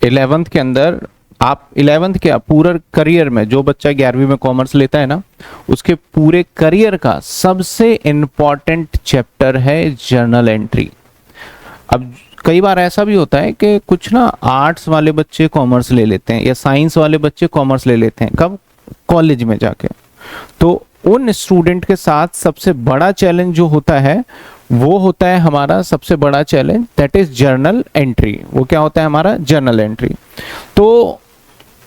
11th के अंदर आप 11th के पूरा करियर में, जो बच्चा 11वीं में कॉमर्स लेता है ना, उसके पूरे करियर का सबसे इंपॉर्टेंट चैप्टर है जर्नल एंट्री। अब कई बार ऐसा भी होता है कि कुछ ना आर्ट्स वाले बच्चे कॉमर्स ले लेते हैं या साइंस वाले बच्चे कॉमर्स ले लेते हैं, कब? कॉलेज में जाके। तो उन स्टूडेंट के साथ सबसे बड़ा चैलेंज जो होता है वो होता है हमारा सबसे बड़ा challenge, that is journal entry. वो क्या होता है हमारा? Journal entry. तो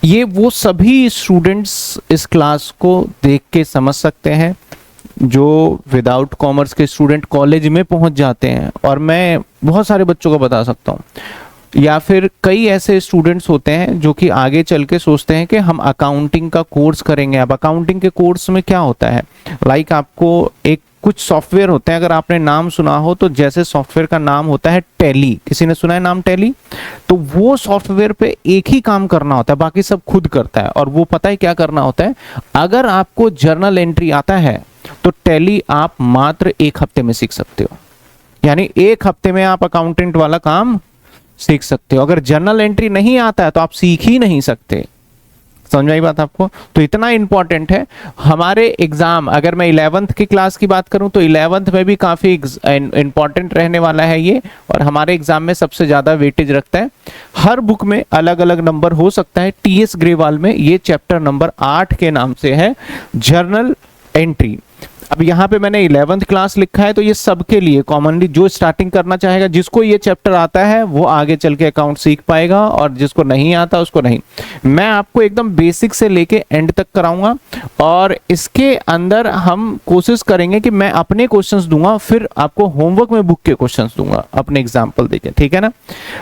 ये वो सभी स्टूडेंट्स इस क्लास को देख के समझ सकते हैं जो विदाउट कॉमर्स के स्टूडेंट कॉलेज में पहुंच जाते हैं, और मैं बहुत सारे बच्चों को बता सकता हूँ। या फिर कई ऐसे स्टूडेंट्स होते हैं जो कि आगे चल के सोचते हैं कि हम अकाउंटिंग का कोर्स करेंगे। अब अकाउंटिंग के कोर्स में क्या होता है, लाइक आपको एक कुछ सॉफ्टवेयर होते हैं, अगर आपने नाम सुना हो तो, जैसे सॉफ्टवेयर का नाम होता है टैली। किसी ने सुना है नाम टैली? तो वो सॉफ्टवेयर पे एक ही काम करना होता है, बाकी सब खुद करता है। और वो पता है क्या करना होता है? अगर आपको जर्नल एंट्री आता है तो टैली आप मात्र 1 हफ्ते में सीख सकते हो। यानी 1 हफ्ते में आप अकाउंटेंट वाला काम सीख सकते हो। अगर जर्नल एंट्री नहीं आता है तो आप सीख ही नहीं सकते। समझ में आई बात आपको? तो इतना इंपॉर्टेंट है हमारे एग्जाम। अगर मैं 11th की क्लास की बात करूं तो 11th में भी काफी इंपॉर्टेंट रहने वाला है ये, और हमारे एग्जाम में सबसे ज्यादा वेटेज रखता है। हर बुक में अलग अलग नंबर हो सकता है। टीएस ग्रेवाल में ये चैप्टर नंबर 8 के नाम से है, जर्नल एंट्री। अब यहाँ पे मैंने 11th क्लास लिखा है, तो ये सबके लिए कॉमनली, जो स्टार्टिंग करना चाहेगा, जिसको ये चैप्टर आता है वो आगे चल के अकाउंट सीख पाएगा, और जिसको नहीं आता उसको नहीं। मैं आपको एकदम बेसिक से लेके एंड तक कराऊंगा, और इसके अंदर हम कोशिश करेंगे कि मैं अपने क्वेश्चंस दूंगा, फिर आपको होमवर्क में बुक के क्वेश्चंस दूंगा अपने एग्जाम्पल देके, ठीक है ना।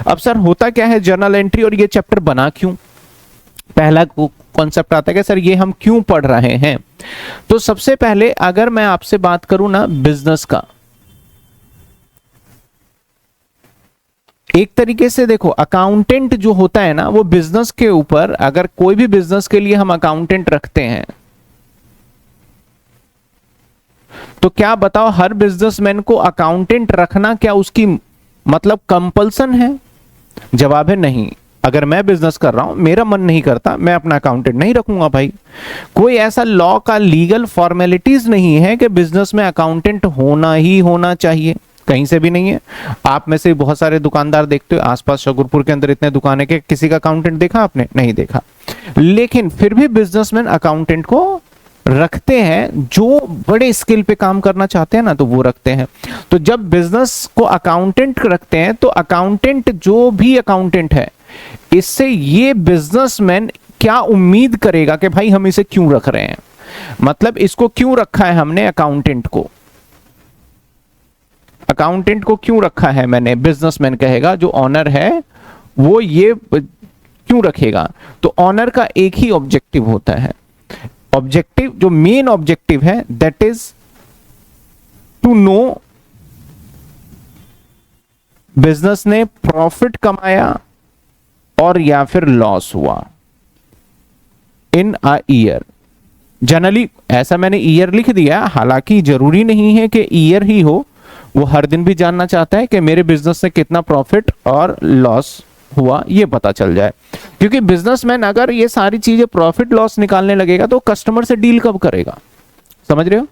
अब सर होता क्या है जर्नल एंट्री, और ये चैप्टर बना क्यों? पहला कॉन्सेप्ट आता है कि सर ये हम क्यों पढ़ रहे हैं। तो सबसे पहले अगर मैं आपसे बात करूं ना बिजनेस का, एक तरीके से देखो अकाउंटेंट जो होता है ना वो बिजनेस के ऊपर, अगर कोई भी बिजनेस के लिए हम अकाउंटेंट रखते हैं तो क्या बताओ हर बिजनेसमैन को अकाउंटेंट रखना क्या उसकी मतलब कंपल्सन है? जवाब है नहीं। अगर मैं बिजनेस कर रहा हूं, मेरा मन नहीं करता, मैं अपना अकाउंटेंट नहीं रखूंगा भाई। कोई ऐसा लॉ का लीगल फॉर्मेलिटीज नहीं है कि बिजनेस में अकाउंटेंट होना ही होना चाहिए, कहीं से भी नहीं है। आप में से बहुत सारे दुकानदार देखते हो आसपास, शकुरपुर के अंदर इतने दुकानें के किसी का अकाउंटेंट देखा आपने? नहीं देखा। लेकिन फिर भी बिजनेसमैन अकाउंटेंट को रखते हैं, जो बड़े स्किल पे काम करना चाहते हैं ना तो वो रखते हैं। तो जब बिजनेस को अकाउंटेंट रखते हैं तो अकाउंटेंट, जो भी अकाउंटेंट है, इससे ये बिजनेसमैन क्या उम्मीद करेगा कि भाई हम इसे क्यों रख रहे हैं, मतलब इसको क्यों रखा है हमने अकाउंटेंट को, अकाउंटेंट को क्यों रखा है मैंने, बिजनेसमैन कहेगा, जो ऑनर है वो ये क्यों रखेगा। तो ऑनर का एक ही ऑब्जेक्टिव होता है, ऑब्जेक्टिव जो मेन ऑब्जेक्टिव है that is to know business ने प्रॉफिट कमाया और या फिर लॉस हुआ इन अ ईयर। जनरली ऐसा मैंने ईयर लिख दिया, हालांकि जरूरी नहीं है कि ईयर ही हो, वो हर दिन भी जानना चाहता है कि मेरे बिजनेस से कितना प्रॉफिट और लॉस हुआ ये पता चल जाए। क्योंकि बिजनेसमैन अगर ये सारी चीजें प्रॉफिट लॉस निकालने लगेगा तो कस्टमर से डील कब करेगा, समझ रहे हो।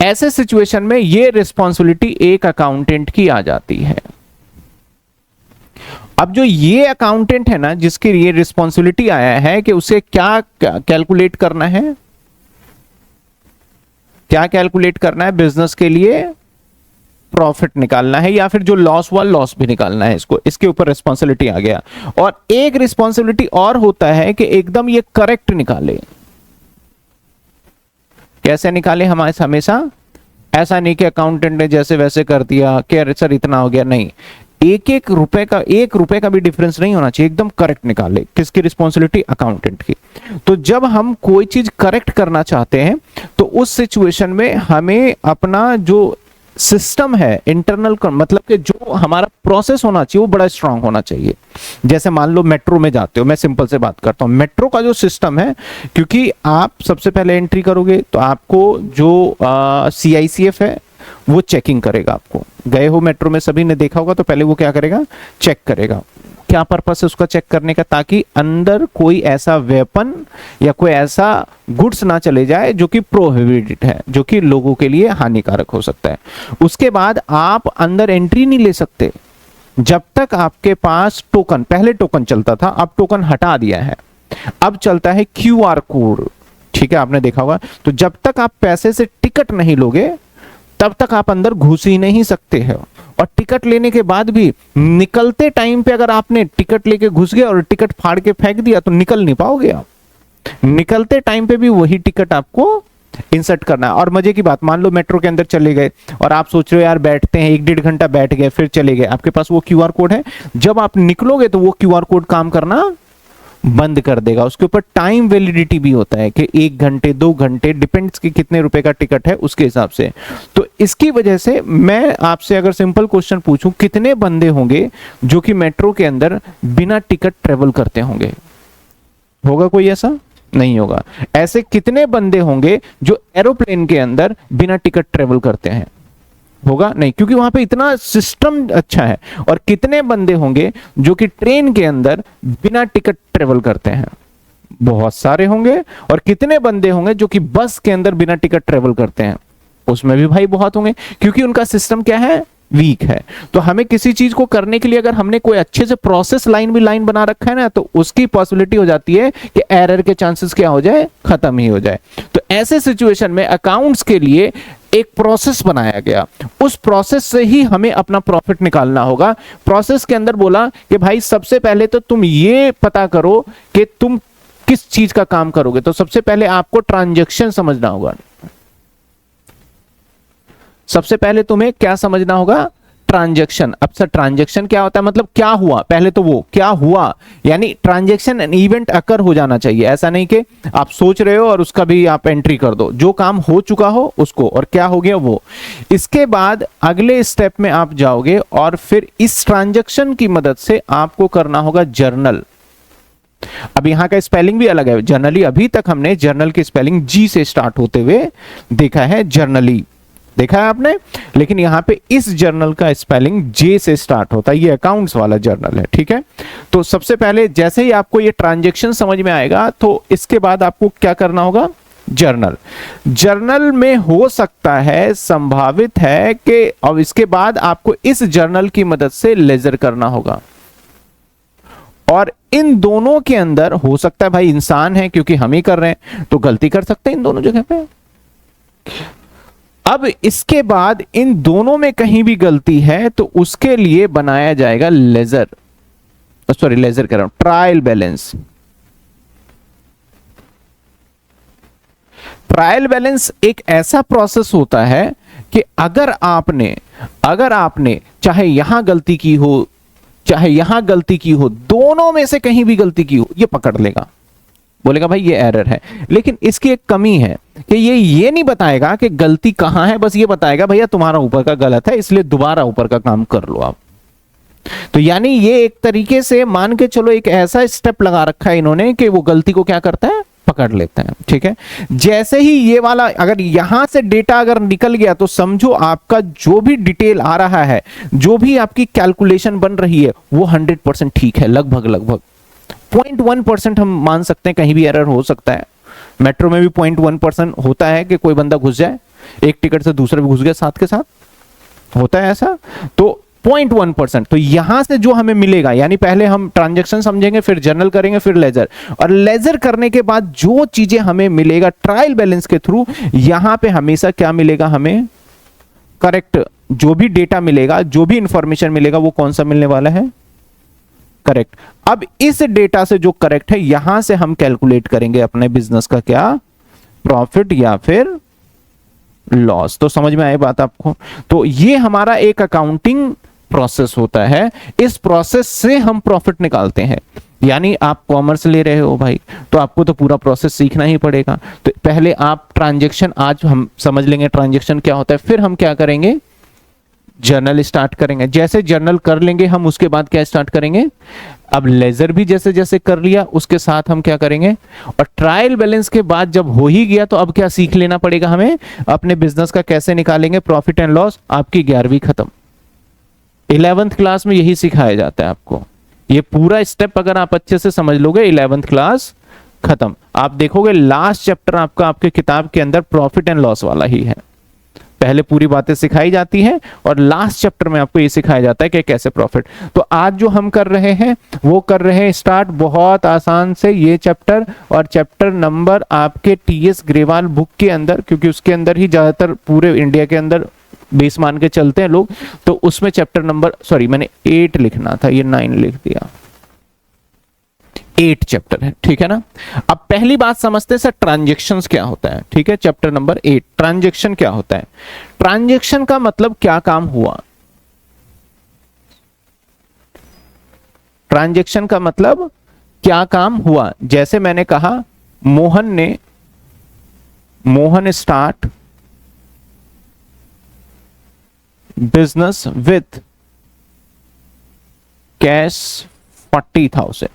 ऐसे सिचुएशन में ये रिस्पॉन्सिबिलिटी एक अकाउंटेंट की आ जाती है। अब जो ये अकाउंटेंट है ना, जिसकी ये रिस्पॉन्सिबिलिटी आया है कि उसे क्या कैलकुलेट करना है, क्या कैलकुलेट करना है, बिजनेस के लिए प्रॉफिट निकालना है या फिर जो लॉस हुआ लॉस भी निकालना है, इसको, इसके ऊपर रिस्पॉन्सिबिलिटी आ गया। और एक रिस्पॉन्सिबिलिटी और होता है कि एकदम ये करेक्ट निकाले। कैसे निकाले हमारे हमेशा, ऐसा नहीं कि अकाउंटेंट ने जैसे वैसे कर दिया कि अरे सर इतना हो गया, नहीं, एक रुपए का भी डिफरेंस नहीं होना चाहिए, एकदम करेक्ट निकाले। किसकी रिस्पॉन्सिबिलिटी? अकाउंटेंट की। तो जब हम कोई चीज करेक्ट करना चाहते हैं तो उस सिचुएशन में हमें अपना जो सिस्टम है इंटरनल, मतलब कि जो हमारा प्रोसेस होना चाहिए वो बड़ा स्ट्रांग होना चाहिए। जैसे मान लो मेट्रो में जाते हो, मैं सिंपल से बात करता हूं, मेट्रो का जो सिस्टम है, क्योंकि आप सबसे पहले एंट्री करोगे तो आपको जो CICF है वो चेकिंग करेगा। आपको गए हो मेट्रो में, सभी ने देखा होगा, तो पहले वो क्या करेगा, चेक करेगा क्या पर्पस है उसका चेक करने का, ताकि अंदर कोई ऐसा वेपन या कोई ऐसा गुड्स ना चले जाए जो कि प्रोहिबिटेड है, जो कि लोगों के लिए हानिकारक हो सकता है। उसके बाद आप अंदर एंट्री नहीं ले सकते जब तक आपके पास टोकन, पहले टोकन चलता था, अब टोकन हटा दिया है, अब चलता है क्यूआर कोड। ठीक है, आपने देखा होगा। तो जब तक आप पैसे से टिकट नहीं लोगे तब तक आप अंदर घुस ही नहीं सकते हो। और टिकट लेने के बाद भी निकलते टाइम पे अगर आपने टिकट लेके घुस गया और टिकट फाड़ के फेंक दिया तो निकल नहीं पाओगे आप। निकलते टाइम पे भी वही टिकट आपको इंसर्ट करना है। और मजे की बात, मान लो मेट्रो के अंदर चले गए और आप सोच रहे हो यार बैठते हैं, 1-1.5 घंटा बैठ गए, फिर चले गए, आपके पास वो क्यूआर कोड है, जब आप निकलोगे तो वो क्यूआर कोड काम करना बंद कर देगा। उसके ऊपर टाइम वैलिडिटी भी होता है कि 1 घंटे 2 घंटे, डिपेंड्स कि कितने रुपए का टिकट है उसके हिसाब से। तो इसकी वजह से मैं आपसे अगर सिंपल क्वेश्चन पूछूं, कितने बंदे होंगे जो कि मेट्रो के अंदर बिना टिकट ट्रेवल करते होंगे? होगा कोई ऐसा? नहीं होगा। ऐसे कितने बंदे होंगे जो एरोप्लेन के अंदर बिना टिकट ट्रेवल करते हैं? होगा नहीं, क्योंकि वहां पे इतना सिस्टम अच्छा है। और कितने बंदे होंगे जो कि ट्रेन के अंदर बिना टिकट ट्रेवल करते हैं? बहुत सारे होंगे। और कितने बंदे होंगे जो कि बस के अंदर बिना टिकट ट्रेवल करते हैं? उसमें भी भाई बहुत होंगे, क्योंकि उनका सिस्टम क्या है? वीक है। तो हमें किसी चीज को करने के लिए अगर हमने कोई अच्छे से प्रोसेस लाइन बना रखा है ना, तो उसकी पॉसिबिलिटी हो जाती है कि एरर के चांसेस क्या हो जाए? खत्म ही हो जाए। तो ऐसे सिचुएशन में अकाउंट्स के लिए एक प्रोसेस बनाया गया, उस प्रोसेस से ही हमें अपना प्रॉफिट निकालना होगा। प्रोसेस के अंदर बोला कि भाई सबसे पहले तो तुम ये पता करो कि तुम किस चीज का काम करोगे। तो सबसे पहले आपको ट्रांजैक्शन समझना होगा। सबसे पहले तुम्हें क्या समझना होगा? ट्रांजैक्शन। अब सर ट्रांजैक्शन क्या होता है? मतलब क्या हुआ, पहले तो वो क्या हुआ, यानी ट्रांजैक्शन एन इवेंट अकर हो जाना चाहिए। ऐसा नहीं कि आप सोच रहे हो और उसका भी आप एंट्री कर दो, जो काम हो चुका हो उसको, और क्या हो गया वो। इसके बाद अगले स्टेप में आप जाओगे और फिर इस ट्रांजैक्शन की मदद से आपको करना होगा जर्नल। अब यहां का स्पेलिंग भी अलग है। जर्नली, अभी तक हमने जर्नल की स्पेलिंग जी से स्टार्ट होते हुए देखा है, जर्नली देखा है आपने, लेकिन यहां पे इस जर्नल का स्पेलिंग जे से स्टार्ट होता है। ये अकाउंट्स वाला जर्नल है, ठीक है। तो सबसे पहले जैसे ही आपको ये ट्रांजैक्शन समझ में आएगा, तो इसके बाद आपको क्या करना होगा? जर्नल। जर्नल में हो सकता है, संभावित है कि अब इसके बाद आपको इस जर्नल की मदद से लेजर करना होगा। और इन दोनों के अंदर हो सकता है, भाई इंसान है क्योंकि हम ही कर रहे हैं तो गलती कर सकते हैं इन दोनों जगह पे। अब इसके बाद इन दोनों में कहीं भी गलती है तो उसके लिए बनाया जाएगा लेजर, सॉरी लेजर कह रहा हूं, ट्रायल बैलेंस। ट्रायल बैलेंस एक ऐसा प्रोसेस होता है कि अगर आपने चाहे यहां गलती की हो चाहे यहां गलती की हो, दोनों में से कहीं भी गलती की हो, ये पकड़ लेगा, बोलेगा भाई ये एरर है। लेकिन इसकी एक कमी है कि ये नहीं बताएगा कि गलती कहां है, बस ये बताएगा भैया तुम्हारा ऊपर का गलत है, इसलिए दोबारा ऊपर का काम कर लो आप। तो यानी ये एक तरीके से मान के चलो एक ऐसा स्टेप लगा रखा है इन्होंने कि वो गलती को क्या करता है? पकड़ लेते हैं, ठीक है। जैसे ही ये वाला अगर यहां से डेटा अगर निकल गया तो समझो आपका जो भी डिटेल आ रहा है, जो भी आपकी कैलकुलेशन बन रही है, वो 100% ठीक है। लगभग 0.1% हम मान सकते हैं कहीं भी एरर हो सकता है। मेट्रो में भी 0.1% होता है कि कोई बंदा घुस जाए, एक टिकट से दूसरा भी घुस गया साथ के साथ, होता है ऐसा। तो 0.1%। तो यहां से जो हमें मिलेगा, यानी पहले हम ट्रांजैक्शन समझेंगे, फिर जर्नल करेंगे, फिर लेजर, और लेजर करने के बाद जो चीजें हमें मिलेगा ट्रायल बैलेंस के थ्रू, यहां पे हमेशा क्या मिलेगा? हमें करेक्ट जो भी डेटा मिलेगा, जो भी इंफॉर्मेशन मिलेगा, वो कौन सा मिलने वाला है? करेक्ट। अब इस डेटा से जो करेक्ट है, यहां से हम कैलकुलेट करेंगे अपने बिजनेस का क्या प्रॉफिट या फिर लॉस। तो समझ में आई बात आपको? तो ये हमारा एक अकाउंटिंग प्रोसेस होता है। इस प्रोसेस से हम प्रॉफिट निकालते हैं। यानी आप कॉमर्स ले रहे हो भाई, तो आपको तो पूरा प्रोसेस सीखना ही पड़ेगा। तो पहले आप ट्रांजैक्शन, आज हम समझ लेंगे ट्रांजैक्शन क्या होता है, फिर हम क्या करेंगे? जर्नल स्टार्ट करेंगे। जैसे जर्नल कर लेंगे हम, उसके बाद क्या स्टार्ट करेंगे? अब लेजर भी जैसे जैसे कर लिया, उसके साथ हम क्या करेंगे? और ट्रायल बैलेंस के बाद जब हो ही गया, तो अब क्या सीख लेना पड़ेगा हमें? अपने बिजनेस का कैसे निकालेंगे प्रॉफिट एंड लॉस। आपकी 11वीं खत्म। 11th क्लास में यही सिखाया जाता है आपको ये पूरा स्टेप अगर आप अच्छे से समझ लोगे 11th क्लास खत्म। आप देखोगे लास्ट चैप्टर आपका आपके किताब के अंदर प्रॉफिट एंड लॉस वाला ही है। पहले पूरी बातें सिखाई जाती हैं और लास्ट चैप्टर में आपको ये सिखाया जाता है कि कैसे प्रॉफिट। तो आज जो हम कर रहे हैं वो कर रहे हैं स्टार्ट बहुत आसान से ये चैप्टर, और चैप्टर नंबर आपके टीएस ग्रेवाल बुक के अंदर, क्योंकि उसके अंदर ही ज्यादातर पूरे इंडिया के अंदर बेस मान के चलते हैं लोग, तो उसमें चैप्टर नंबर सॉरी मैंने 8 लिखना था, ये 9 लिख दिया, 8 चैप्टर है, ठीक है ना। अब पहली बात समझते हैं सर ट्रांजैक्शंस क्या होता है, ठीक है। चैप्टर नंबर 8 ट्रांजैक्शन क्या होता है। ट्रांजैक्शन का मतलब क्या काम हुआ, ट्रांजैक्शन का मतलब क्या काम हुआ। जैसे मैंने कहा Mohan start business with cash 40,000।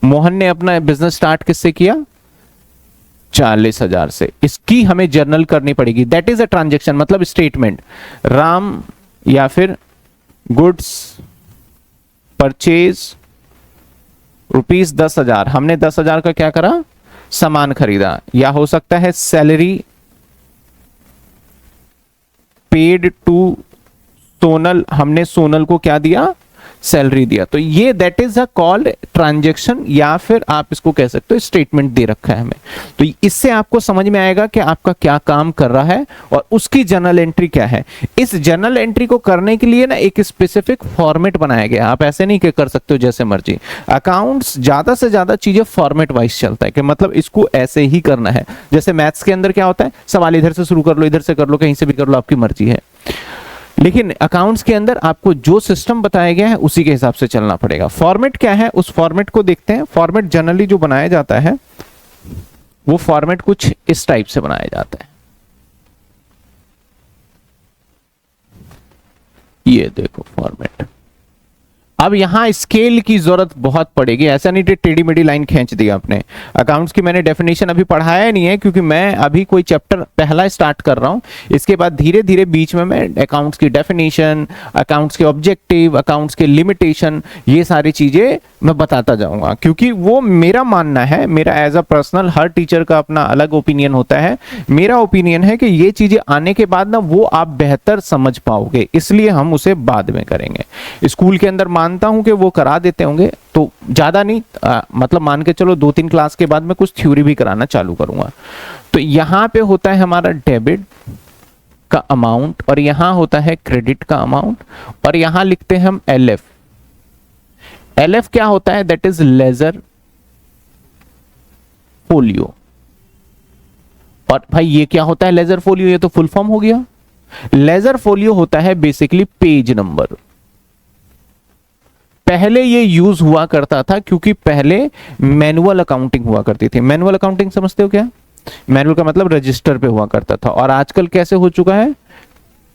Mohan ने अपना बिजनेस स्टार्ट किससे किया, 40,000 से। इसकी हमें जर्नल करनी पड़ेगी, दैट इज अ ट्रांजैक्शन, मतलब स्टेटमेंट। राम या फिर गुड्स परचेज ₹10,000, हमने 10,000 का क्या करा, सामान खरीदा। या हो सकता है सैलरी पेड टू सोनल, हमने सोनल को क्या दिया, सैलरी दिया। तो ये that is a called transaction, या फिर आप इसको कह सकते हो स्टेटमेंट दे रखा है हमें। तो इससे आपको समझ में आएगा कि आपका क्या काम कर रहा है और उसकी जर्नल एंट्री क्या है। इस जर्नल एंट्री को करने के लिए ना एक स्पेसिफिक फॉर्मेट बनाया गया, आप ऐसे नहीं कर सकते हो जैसे मर्जी। अकाउंट्स ज्यादा से ज्यादा चीजें फॉर्मेट वाइज चलता है कि मतलब इसको ऐसे ही करना है। जैसे मैथ्स के अंदर क्या होता है, सवाल इधर से शुरू कर लो, इधर से कर लो, कहीं से भी कर लो, आपकी मर्जी है। लेकिन अकाउंट्स के अंदर आपको जो सिस्टम बताया गया है उसी के हिसाब से चलना पड़ेगा। फॉर्मेट क्या है, उस फॉर्मेट को देखते हैं। फॉर्मेट जनरली जो बनाया जाता है वो फॉर्मेट कुछ इस टाइप से बनाया जाता है। ये देखो फॉर्मेट। अब यहां स्केल की जरूरत बहुत पड़ेगी, ऐसा नहीं कि टेढ़ी मेढ़ी लाइन खींच दी आपने। अकाउंट्स की मैंने डेफिनेशन अभी पढ़ाया नहीं है, क्योंकि मैं अभी कोई चैप्टर पहला स्टार्ट कर रहा हूं। इसके बाद धीरे धीरे बीच में मैं अकाउंट्स की डेफिनेशन, अकाउंट्स के ऑब्जेक्टिव, अकाउंट्स के लिमिटेशन, ये सारी चीजें मैं बताता जाऊंगा, क्योंकि वो मेरा मानना है, मेरा एज अ पर्सनल, हर टीचर का अपना अलग ओपिनियन होता है। मेरा ओपिनियन है कि ये चीजें आने के बाद ना वो आप बेहतर समझ पाओगे, इसलिए हम उसे बाद में करेंगे। स्कूल के अंदर मानता हूं कि वो करा देते होंगे, तो ज्यादा नहीं, मतलब मान के चलो 2-3 क्लास के बाद मैं कुछ थ्योरी भी कराना चालू करूंगा। तो यहां पे होता है हमारा डेबिट का अमाउंट, और यहां होता है क्रेडिट का अमाउंट, और यहां लिखते हैं हम LF। LF क्या होता है, दैट इज लेजर फोलियो। और भाई ये क्या होता है लेजर फोलियो, ये तो फुल फॉर्म हो गया। लेजर फोलियो होता है बेसिकली पेज नंबर। पहले ये यूज हुआ करता था क्योंकि पहले मैनुअल अकाउंटिंग हुआ करती थी। मैनुअल अकाउंटिंग समझते हो क्या, मैनुअल का मतलब रजिस्टर पे हुआ करता था, और आजकल कैसे हो चुका है,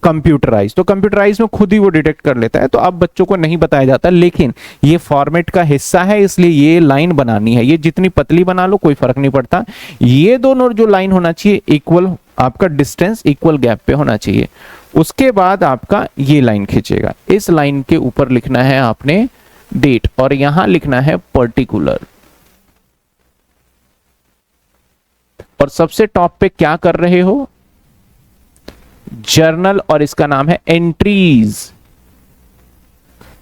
कंप्यूटराइज। तो कंप्यूटराइज में खुद ही वो डिटेक्ट कर लेता है, तो अब बच्चों को नहीं बताया जाता, लेकिन ये फॉर्मेट का हिस्सा है, इसलिए ये लाइन बनानी है। ये जितनी पतली बना लो कोई फर्क नहीं पड़ता, ये दोनों जो लाइन होना चाहिए इक्वल, आपका डिस्टेंस इक्वल गैप पे होना चाहिए। उसके बाद आपका ये लाइन खींचेगा, इस लाइन के ऊपर लिखना है आपने डेट, और यहां लिखना है पर्टिकुलर। और सबसे टॉप पे क्या कर रहे हो, जर्नल, और इसका नाम है एंट्रीज।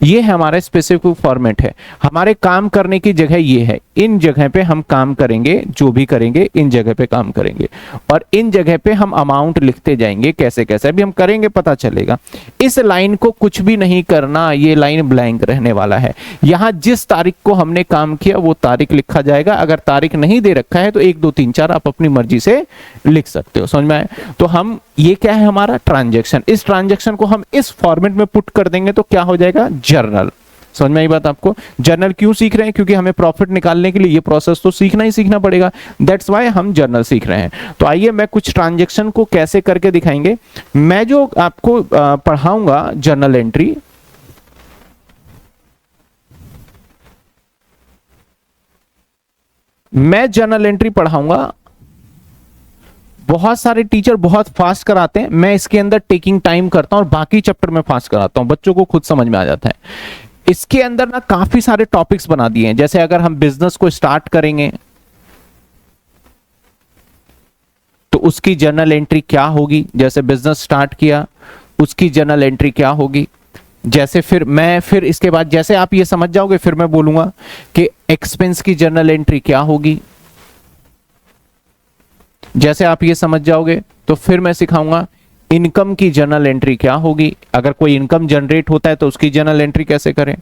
ये हमारा स्पेसिफिक फॉर्मेट है। हमारे काम करने की जगह ये है, इन जगह पे हम काम करेंगे, जो भी करेंगे इन जगह पे काम करेंगे, और इन जगह पे हम अमाउंट लिखते जाएंगे। कैसे कैसे अभी हम करेंगे पता चलेगा। इस लाइन को कुछ भी नहीं करना, ये लाइन ब्लैंक रहने वाला है। यहां जिस तारीख को हमने काम किया वो तारीख लिखा जाएगा। अगर तारीख नहीं दे रखा है तो 1 2 3 4 आप अपनी मर्जी से लिख सकते हो, समझ में आए। तो हम ये क्या है हमारा ट्रांजैक्शन, इस ट्रांजैक्शन को हम इस फॉर्मेट में पुट कर देंगे तो क्या हो जाएगा, जर्नल। समझ में आई बात आपको। जर्नल क्यों सीख रहे हैं, क्योंकि हमें प्रॉफिट निकालने के लिए ये प्रोसेस तो सीखना ही सीखना पड़ेगा, दैट्स व्हाई हम जर्नल सीख रहे हैं। तो आइए मैं कुछ ट्रांजैक्शन को कैसे करके दिखाएंगे। मैं जो आपको पढ़ाऊंगा जर्नल एंट्री, मैं जर्नल एंट्री पढ़ाऊंगा। बहुत सारे टीचर बहुत फास्ट कराते हैं, मैं इसके अंदर टेकिंग टाइम करता हूं और बाकी चैप्टर में फास्ट कराता हूं, बच्चों को खुद समझ में आ जाता है। इसके अंदर ना काफी सारे टॉपिक्स बना दिए हैं। जैसे अगर हम बिजनेस को स्टार्ट करेंगे तो उसकी जर्नल एंट्री क्या होगी, जैसे बिजनेस स्टार्ट किया उसकी जर्नल एंट्री क्या होगी। जैसे फिर इसके बाद जैसे आप ये समझ जाओगे फिर मैं बोलूंगा कि एक्सपेंस की जर्नल एंट्री क्या होगी। जैसे आप ये समझ जाओगे तो फिर मैं सिखाऊंगा इनकम की जर्नल एंट्री क्या होगी, अगर कोई इनकम जनरेट होता है तो उसकी जर्नल एंट्री कैसे करें।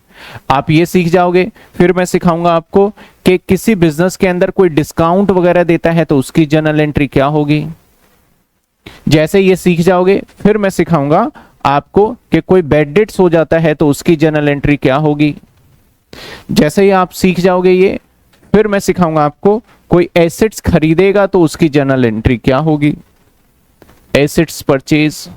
आप ये सीख जाओगे फिर मैं सिखाऊंगा आपको कि किसी बिजनेस के अंदर कोई डिस्काउंट वगैरह देता है तो उसकी जर्नल एंट्री क्या होगी। जैसे ये सीख जाओगे फिर मैं सिखाऊंगा आपको कि कोई बैड डेट्स हो जाता है तो उसकी जर्नल एंट्री क्या होगी। जैसे ही आप सीख जाओगे ये फिर मैं सिखाऊंगा आपको कोई एसेट्स खरीदेगा तो उसकी जर्नल एंट्री क्या होगी, एसेट्स परचेज।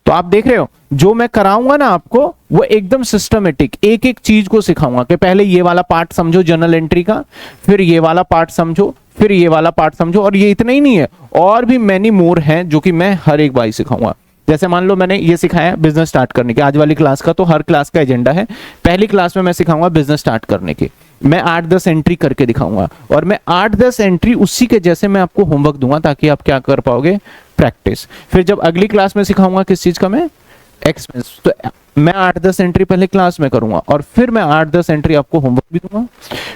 तो आप देख रहे हो जो मैं कराऊंगा ना आपको वो एकदम सिस्टमेटिक एक एक चीज को सिखाऊंगा कि पहले ये वाला पार्ट समझो जर्नल एंट्री का, फिर ये वाला पार्ट समझो, फिर ये वाला पार्ट समझो। और ये इतना ही नहीं है, और भी मैनी मोर हैं जो कि मैं हर एक बार सिखाऊंगा। जैसे मान लो मैंने ये सिखाया बिजनेस स्टार्ट करने के, आज वाली क्लास का तो हर क्लास का एजेंडा है, पहली क्लास में मैं सिखाऊंगा बिजनेस स्टार्ट करने के, मैं 8-10 एंट्री करके दिखाऊंगा और मैं 8-10 एंट्री उसी के जैसे मैं आपको होमवर्क दूंगा ताकि आप क्या कर पाओगे, प्रैक्टिस। फिर जब अगली क्लास में सिखाऊंगा किस चीज का, मैं एक्सपेंस, तो मैं 8-10 एंट्री पहले क्लास में करूंगा और फिर मैं 8-10 एंट्री आपको होमवर्क भी दूंगा,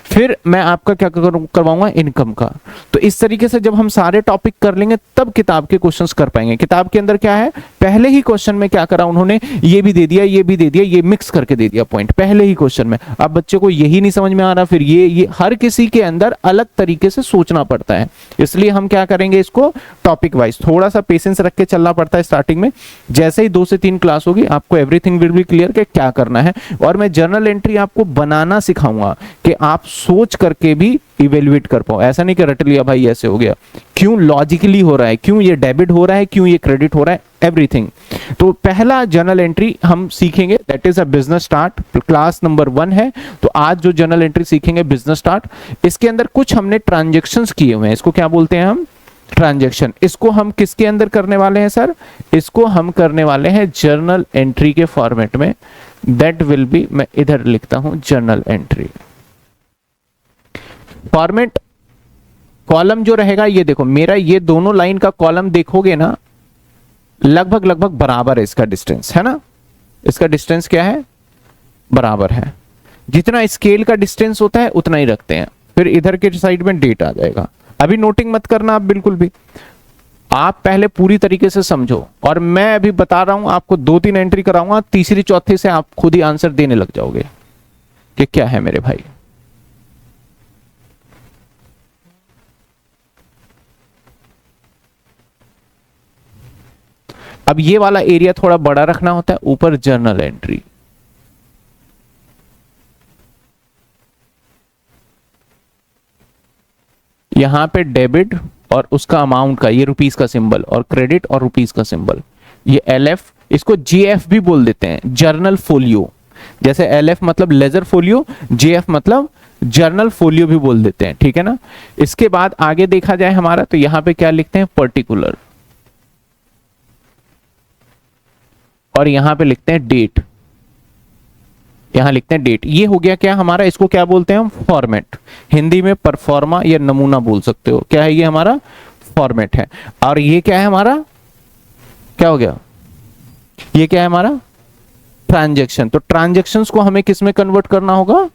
फिर मैं आपका क्या करवाऊंगा, इनकम का। तो इस तरीके से जब हम सारे टॉपिक कर लेंगे तब किताब के क्वेश्चंस कर पाएंगे। किताब के अंदर क्या है, पहले ही क्वेश्चन में क्या करा उन्होंने, ये भी दे दिया ये भी दे दिया, ये मिक्स करके दे दिया पॉइंट पहले ही क्वेश्चन में। अब बच्चे को यही नहीं समझ में आ रहा, फिर ये हर किसी के अंदर अलग तरीके से सोचना पड़ता है, इसलिए हम क्या करेंगे इसको टॉपिक वाइज थोड़ा सा पेशेंस रख के चलना पड़ता है स्टार्टिंग में। जैसे ही 2 से 3 क्लास होगी आपको एवरीथिंग विल बी क्लियर कि क्या करना है। और मैं जर्नल एंट्री आपको बनाना सिखाऊंगा कि आप सोच करके भी इवेल्युएट कर पाओ, ऐसा नहीं कि रट लिया भाई ऐसे हो गया, क्यों लॉजिकली हो रहा है, क्यों ये डेबिट हो रहा है, क्यों ये क्रेडिट हो रहा है, एवरीथिंग। तो पहला जर्नल एंट्री हम सीखेंगे that is a business start, class number 1 है। तो आज जो जर्नल एंट्री सीखेंगे बिजनेस स्टार्ट, इसके अंदर कुछ हमने ट्रांजेक्शंस किए हुए हैं, इसको क्या बोलते हैं हम, ट्रांजैक्शन। इसको हम किसके अंदर करने वाले हैं सर, इसको हम करने वाले हैं जर्नल एंट्री के फॉर्मेट में, दैट विल बी, मैं इधर लिखता हूं जर्नल एंट्री फॉर्मेट। कॉलम जो रहेगा ये देखो मेरा, ये दोनों लाइन का कॉलम देखोगे ना लगभग बराबर है, इसका डिस्टेंस है ना, इसका डिस्टेंस क्या है, बराबर है। जितना स्केल का डिस्टेंस होता है उतना ही रखते हैं। फिर इधर के साइड में डेट आ जाएगा। अभी नोटिंग मत करना आप बिल्कुल भी, आप पहले पूरी तरीके से समझो। और मैं अभी बता रहा हूं आपको 2-3 एंट्री कराऊंगा, तीसरी चौथी से आप खुद ही आंसर देने लग जाओगे कि क्या है मेरे भाई। अब ये वाला एरिया थोड़ा बड़ा रखना होता है, ऊपर जर्नल एंट्री, यहां पे डेबिट और उसका अमाउंट का ये रुपीस का सिंबल, और क्रेडिट और रुपीस का सिंबल, ये LF, इसको JF भी बोल देते हैं, जर्नल फोलियो। जैसे LF मतलब लेजर फोलियो, JF मतलब जर्नल फोलियो भी बोल देते हैं, ठीक है ना। इसके बाद आगे देखा जाए हमारा, तो यहां पे क्या लिखते हैं, पर्टिकुलर, और यहां पे लिखते हैं डेट, यहां लिखते हैं डेट। ये हो गया क्या हमारा, इसको क्या बोलते हैं हम, फॉर्मेट, हिंदी में परफॉर्मा या नमूना बोल सकते हो। क्या है ये, हमारा फॉर्मेट है। और ये क्या है हमारा, क्या हो गया, ये क्या है हमारा, ट्रांजैक्शन। तो ट्रांजैक्शंस को हमें किस में कन्वर्ट करना होगा,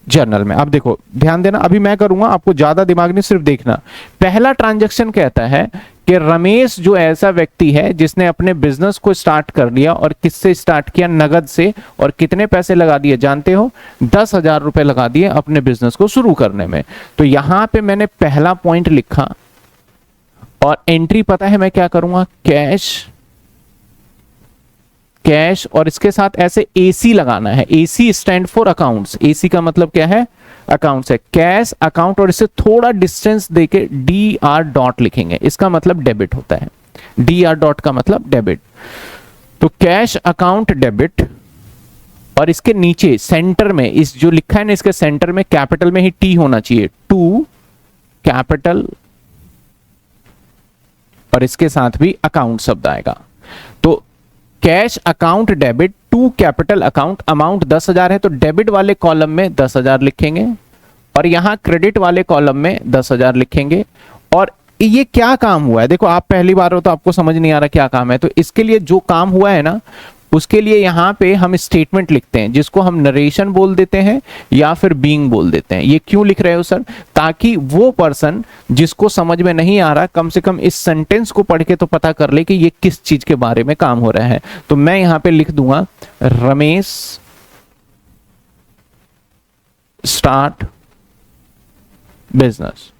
जर्नल में। अब देखो ध्यान देना, अभी मैं करूंगा, आपको ज्यादा दिमाग नहीं, सिर्फ देखना। पहला ट्रांजैक्शन कहता है कि रमेश जो ऐसा व्यक्ति है जिसने अपने बिजनेस को स्टार्ट कर लिया, और किससे स्टार्ट किया, नगद से, और कितने पैसे लगा दिए जानते हो, 10,000 रुपए लगा दिए अपने बिजनेस को शुरू करने में। तो यहां पे मैंने पहला पॉइंट लिखा, और एंट्री पता है मैं क्या करूंगा, कैश, कैश, और इसके साथ ऐसे AC लगाना है, AC stand for accounts, AC का मतलब क्या है, अकाउंट्स है, कैश अकाउंट, और इससे थोड़ा डिस्टेंस देके DR डॉट लिखेंगे, इसका मतलब डेबिट होता है, DR डॉट का मतलब डेबिट। तो कैश अकाउंट डेबिट, और इसके नीचे सेंटर में इस जो लिखा है ना, इसके सेंटर में कैपिटल में ही T होना चाहिए, टू कैपिटल, और इसके साथ भी अकाउंट शब्द आएगा। तो cash account debit to capital account, amount 10,000 है तो डेबिट वाले कॉलम में 10,000 लिखेंगे और यहां क्रेडिट वाले कॉलम में 10,000 लिखेंगे। और ये क्या काम हुआ है, देखो आप पहली बार हो तो आपको समझ नहीं आ रहा क्या काम है, तो इसके लिए जो काम हुआ है ना उसके लिए यहां पे हम स्टेटमेंट लिखते हैं जिसको हम नरेशन बोल देते हैं या फिर बीइंग बोल देते हैं। ये क्यों लिख रहे हो सर? ताकि वो पर्सन जिसको समझ में नहीं आ रहा कम से कम इस सेंटेंस को पढ़ के तो पता कर ले कि ये किस चीज के बारे में काम हो रहा है। तो मैं यहां पे लिख दूंगा रमेश स्टार्ट बिजनेस।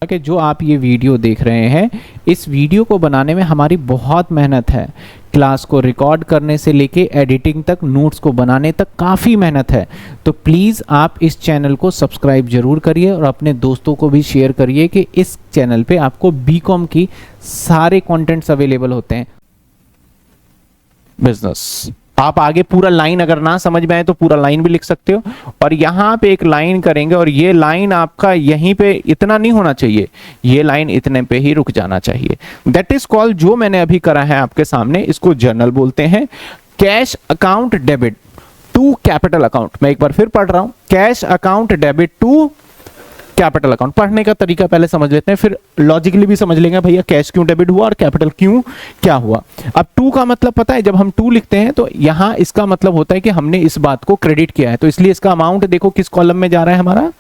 कि जो आप ये वीडियो देख रहे हैं, इस वीडियो को बनाने में हमारी बहुत मेहनत है। क्लास को रिकॉर्ड करने से लेके एडिटिंग तक, नोट्स को बनाने तक काफ़ी मेहनत है। तो प्लीज़ आप इस चैनल को सब्सक्राइब जरूर करिए और अपने दोस्तों को भी शेयर करिए कि इस चैनल पे आपको बीकॉम की सारे कंटेंट्स अवेलेबल होते हैं। बिजनेस आप आगे पूरा लाइन अगर ना समझ में आए तो पूरा लाइन भी लिख सकते हो और यहां पे एक लाइन करेंगे और ये लाइन आपका यहीं पे इतना नहीं होना चाहिए, ये लाइन इतने पे ही रुक जाना चाहिए। दैट इज कॉल्ड, जो मैंने अभी करा है आपके सामने, इसको जर्नल बोलते हैं। Cash account debit to capital account, मैं एक बार फिर पढ़ रहा हूं, cash account debit to capital account. पढ़ने का तरीका पहले समझ लेते हैं, फिर लॉजिकली भी समझ लेंगे भैया कैश क्यों डेबिट हुआ और कैपिटल क्यों क्या हुआ। अब टू का मतलब पता है, जब हम टू लिखते हैं तो यहां इसका मतलब होता है कि हमने इस बात को क्रेडिट किया है, तो इसलिए इसका अमाउंट देखो किस कॉलम में जा रहा है हमारा,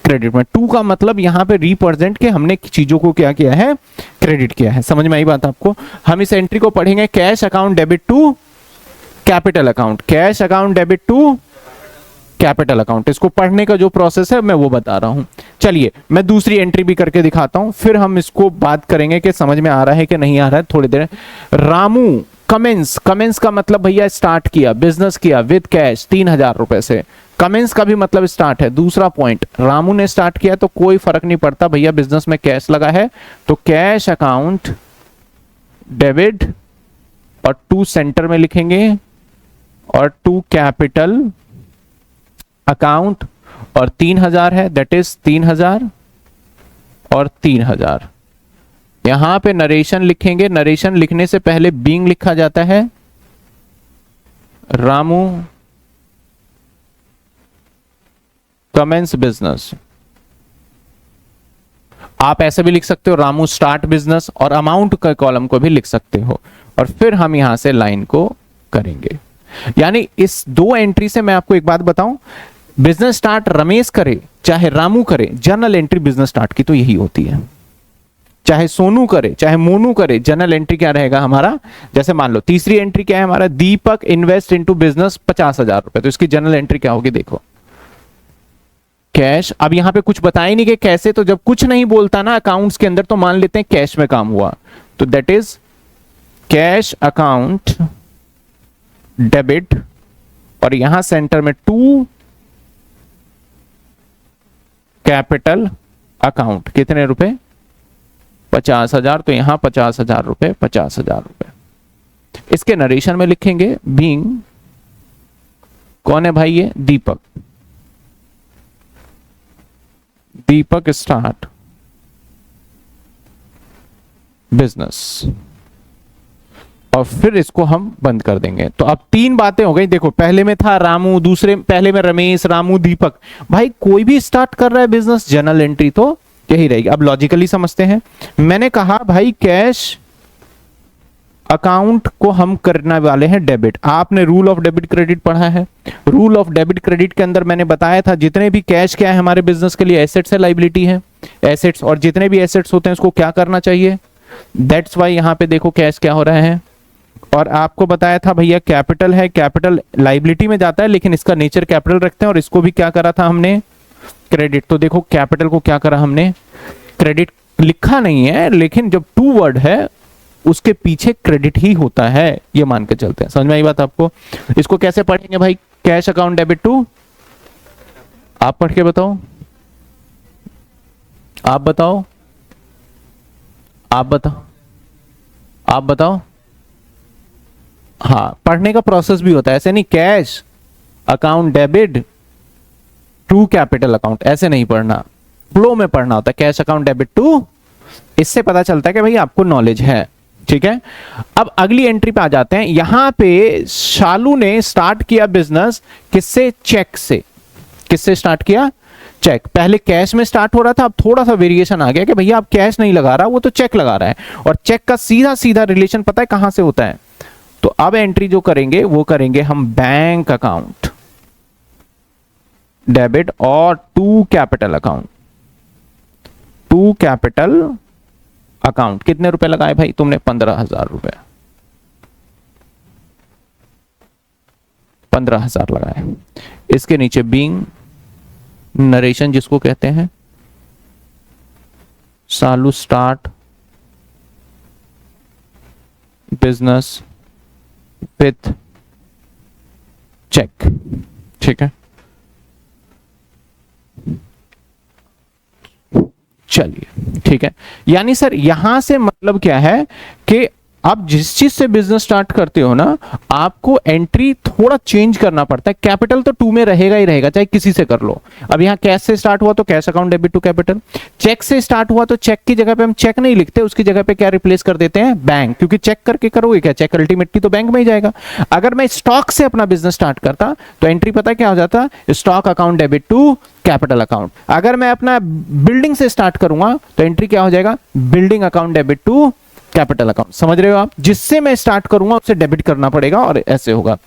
क्रेडिट में। टू का मतलब यहां पे रिप्रेजेंट के हमने चीजों को क्या किया है, क्रेडिट किया है। समझ में आई बात आपको? हम इस एंट्री को पढ़ेंगे cash account debit to capital account, cash account debit to capital account. इसको पढ़ने का जो प्रोसेस है मैं वो बता रहा हूं। चलिए मैं दूसरी एंट्री भी करके दिखाता हूं, फिर हम इसको बात करेंगे कि समझ में आ रहा है कि नहीं आ रहा है थोड़ी देर। रामू कमेंस, कमेंस का मतलब भैया स्टार्ट किया, बिजनेस किया विद कैश 3,000 रुपए से। कमेंस का भी मतलब स्टार्ट है। दूसरा पॉइंट, रामू ने स्टार्ट किया तो कोई फर्क नहीं पड़ता भैया, बिजनेस में कैश लगा है तो कैश अकाउंट डेबिट और टू सेंटर में लिखेंगे और टू कैपिटल अकाउंट और 3,000 है, दैट इज 3,000 और 3,000। यहां पे नरेशन लिखेंगे, नरेशन लिखने से पहले बीइंग लिखा जाता है। रामू कमेंस बिजनेस, आप ऐसे भी लिख सकते हो रामू स्टार्ट बिजनेस, और अमाउंट का कॉलम को भी लिख सकते हो। और फिर हम यहां से लाइन को करेंगे। यानी इस दो एंट्री से मैं आपको एक बात बताऊं, बिजनेस स्टार्ट रमेश करे चाहे रामू करे, जर्नल एंट्री बिजनेस स्टार्ट की तो यही होती है। चाहे सोनू करे चाहे मोनू करे, जर्नल एंट्री क्या रहेगा हमारा, जैसे मान लो तीसरी एंट्री क्या है हमारा, दीपक इन्वेस्ट इनटू बिजनेस 50,000 रुपए, तो इसकी जर्नल एंट्री क्या होगी देखो, कैश। अब यहां पे कुछ बताया नहीं कि कैसे, तो जब कुछ नहीं बोलता ना अकाउंट्स के अंदर तो मान लेते हैं कैश में काम हुआ, तो that is cash account debit और यहां सेंटर में टू कैपिटल अकाउंट, कितने रुपए, 50,000, तो यहां 50,000 रुपए, 50,000 रुपए। इसके नरेशन में लिखेंगे बीइंग, कौन है भाई ये, दीपक, दीपक स्टार्ट बिजनेस, और फिर इसको हम बंद कर देंगे। तो अब तीन बातें हो गई, देखो पहले में था रामू, दूसरे पहले में रमेश, रामू, दीपक। भाई कोई भी स्टार्ट कर रहा है बिजनेस, जर्नल एंट्री तो यही रहेगी। अब लॉजिकली समझते हैं, मैंने कहा भाई कैश अकाउंट को हम करने वाले हैं डेबिट। आपने रूल ऑफ डेबिट क्रेडिट पढ़ा है, रूल ऑफ डेबिट क्रेडिट के अंदर मैंने बताया था जितने भी कैश क्या है हमारे बिजनेस के लिए, एसेट्स है लाइबिलिटी है, एसेट्स, और जितने भी एसेट्स होते हैं उसको क्या करना चाहिए, दैट्स वाई यहां पे देखो कैश क्या हो रहा है। और आपको बताया था भैया कैपिटल है, कैपिटल लाइबिलिटी में जाता है लेकिन इसका नेचर कैपिटल रखते हैं, और इसको भी क्या करा था हमने, क्रेडिट। तो देखो कैपिटल को क्या करा हमने, क्रेडिट लिखा नहीं है लेकिन जब टू वर्ड है उसके पीछे क्रेडिट ही होता है, ये मान के चलते हैं। समझ में आई बात आपको? इसको कैसे पढ़ेंगे भाई, कैश अकाउंट डेबिट टू, आप पढ़ के बताओ, आप बताओ, आप बताओ, आप बताओ। हाँ, पढ़ने का प्रोसेस भी होता है, ऐसे नहीं cash account debit to capital account, ऐसे नहीं पढ़ना, फ्लो में पढ़ना होता है, कैश अकाउंट डेबिट टू। इससे पता चलता है कि भाई आपको नॉलेज है। ठीक है। अब अगली एंट्री पे आ जाते हैं। यहां पे शालू ने स्टार्ट किया बिजनेस किससे? चेक से। किससे स्टार्ट किया? चेक। पहले कैश में स्टार्ट हो रहा था, अब थोड़ा सा वेरिएशन आ गया कि भैया आप कैश नहीं लगा रहा, वो तो चेक लगा रहा है। और चेक का सीधा सीधा रिलेशन पता है कहां से होता है? तो अब एंट्री जो करेंगे वो करेंगे हम बैंक अकाउंट डेबिट और to capital account. To capital account कितने रुपए लगाए भाई तुमने? 15,000 रुपए। 15,000 लगाए। इसके नीचे बीइंग नरेशन जिसको कहते हैं, शालू स्टार्ट बिजनेस विथ चेक। ठीक है, चलिए ठीक है। यानी सर यहां से मतलब क्या है कि आप जिस चीज से बिजनेस स्टार्ट करते हो ना, आपको एंट्री थोड़ा चेंज करना पड़ता है। कैपिटल तो टू में रहेगा ही रहेगा, चाहे किसी से कर लो। अब यहां कैश से स्टार्ट हुआ तो cash account debit to capital, cheque से स्टार्ट हुआ तो चेक की जगह पे हम चेक नहीं लिखते, उसकी जगह पे क्या रिप्लेस कर देते हैं? बैंक। क्योंकि चेक करके करोगे क्या? चेक अल्टीमेटली तो बैंक में ही जाएगा। अगर मैं स्टॉक से अपना बिजनेस स्टार्ट करता तो एंट्री पता क्या हो जाता? Stock account debit to capital account. अगर मैं अपना बिल्डिंग से स्टार्ट करूंगा तो एंट्री क्या हो जाएगा? Building account debit to capital account. समझ रहे हो आप? जिससे मैं स्टार्ट करूंगा उससे डेबिट करना पड़ेगा और ऐसे होगा।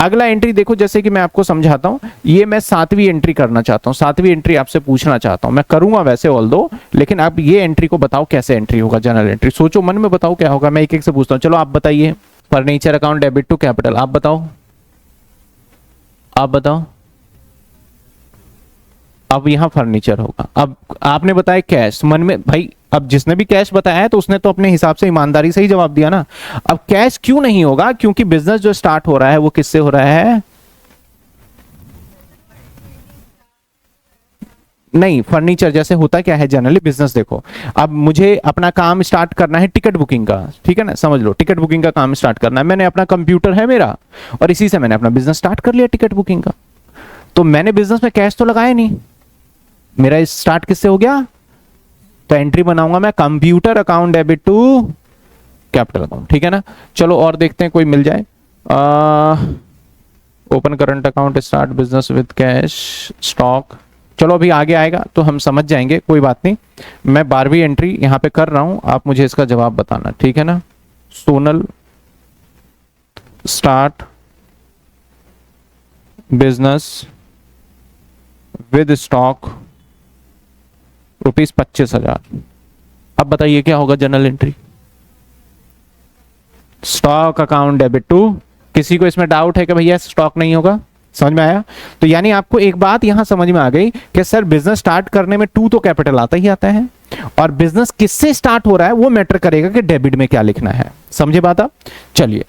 अगला एंट्री देखो, जैसे कि मैं आपको समझाता हूं, ये मैं 7वीं एंट्री करना चाहता हूं। 7वीं एंट्री आपसे पूछना चाहता हूं, मैं करूंगा वैसे ऑल दो, लेकिन आप ये एंट्री को बताओ कैसे एंट्री होगा। जनरल एंट्री सोचो मन में, बताओ क्या होगा। मैं एक एक से पूछता हूं। चलो आप बताइए। Furniture account debit to capital, आप बताओ। आप बताओ। अब यहां फर्नीचर होगा। अब आपने बताया कैश, मन में भाई अब जिसने भी कैश बताया है तो उसने तो अपने हिसाब से ईमानदारी से ही जवाब दिया ना। अब कैश क्यों नहीं होगा? क्योंकि बिजनेस जो स्टार्ट हो रहा है वो किससे हो रहा है? नहीं, फर्नीचर जैसे होता क्या है जनरली बिजनेस, देखो अब मुझे अपना काम स्टार्ट करना है टिकट बुकिंग का, ठीक है ना, समझ लो टिकट बुकिंग का काम स्टार्ट करना है। मैंने अपना कंप्यूटर है मेरा और इसी से मैंने अपना बिजनेस स्टार्ट कर लिया टिकट बुकिंग का। तो मैंने बिजनेस में कैश तो लगाया नहीं, मेरा स्टार्ट किससे हो गया? तो एंट्री बनाऊंगा मैं computer account debit to capital account, ठीक है ना। चलो और देखते हैं कोई मिल जाए। Open current account start business with cash stock. चलो अभी आगे आएगा तो हम समझ जाएंगे, कोई बात नहीं। मैं 12वीं एंट्री यहां पे कर रहा हूं, आप मुझे इसका जवाब बताना, ठीक है ना। Sonal start business with stock ₹25,000। अब बताइए क्या होगा journal entry? Stock account debit to, किसी को इसमें डाउट है कि भैया स्टॉक नहीं होगा? समझ में आया? तो यानी आपको एक बात यहां समझ में आ गई कि सर बिजनेस स्टार्ट करने में टू तो कैपिटल आता ही आता है, और बिजनेस किससे स्टार्ट हो रहा है वो मैटर करेगा कि डेबिट में क्या लिखना है। समझे बात आप? चलिए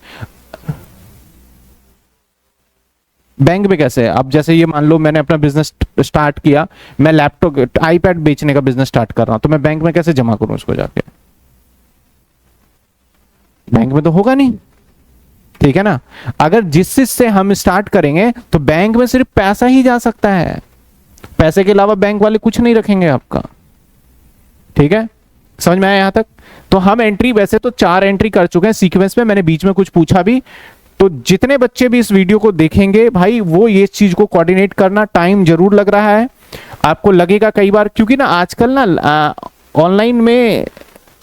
बैंक में कैसे है? अब जैसे ये मान लो मैंने अपना बिजनेस स्टार्ट किया, मैं लैपटॉप आईपैड बेचने का बिजनेस स्टार्ट कर रहा हूं, तो मैं बैंक में कैसे जमा करूं इसको जाके? बैंक में तो होगा नहीं, ठीक है ना। अगर जिस चीज से हम स्टार्ट करेंगे तो बैंक में सिर्फ पैसा ही जा सकता है, पैसे के अलावा बैंक वाले कुछ नहीं रखेंगे आपका, ठीक है। समझ में आया यहां तक? तो हम एंट्री वैसे तो 4 एंट्री कर चुके हैं सीक्वेंस में, मैंने बीच में कुछ पूछा भी। तो जितने बच्चे भी इस वीडियो को देखेंगे भाई, वो ये चीज को कोऑर्डिनेट करना, टाइम जरूर लग रहा है आपको लगेगा कई बार, क्योंकि ना आजकल ना ऑनलाइन में